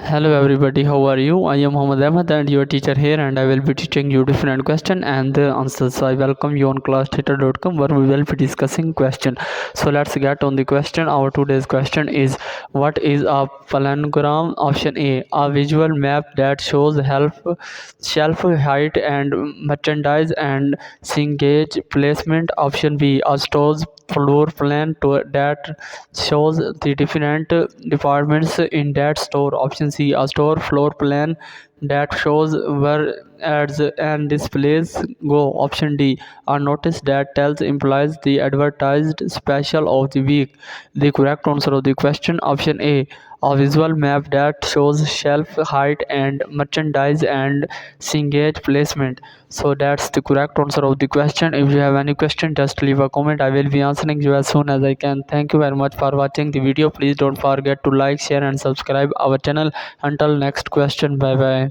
Hello everybody, how are you? I am Muhammad Ahmed and your teacher here, and I will be teaching you different question and the answers. So I welcome you on classtheater.com where we will be discussing question. So let's get on the question. Our today's question is, what is a planogram? Option A, a visual map that shows shelf height and merchandise and signage placement. Option B, a store's floor plan that shows the different departments in that store. Option C, a store floor plan that shows where ads and displays go. Option D, a notice that tells employees the advertised special of the week. The correct answer of the question, option A visual map that shows shelf height and merchandise and signage placement. So that's the correct answer of the question. If you have any question, just leave a comment. I will be answering you as soon as I can. Thank you very much for watching the video. Please don't forget to like, share and subscribe our channel. Until next question, bye bye.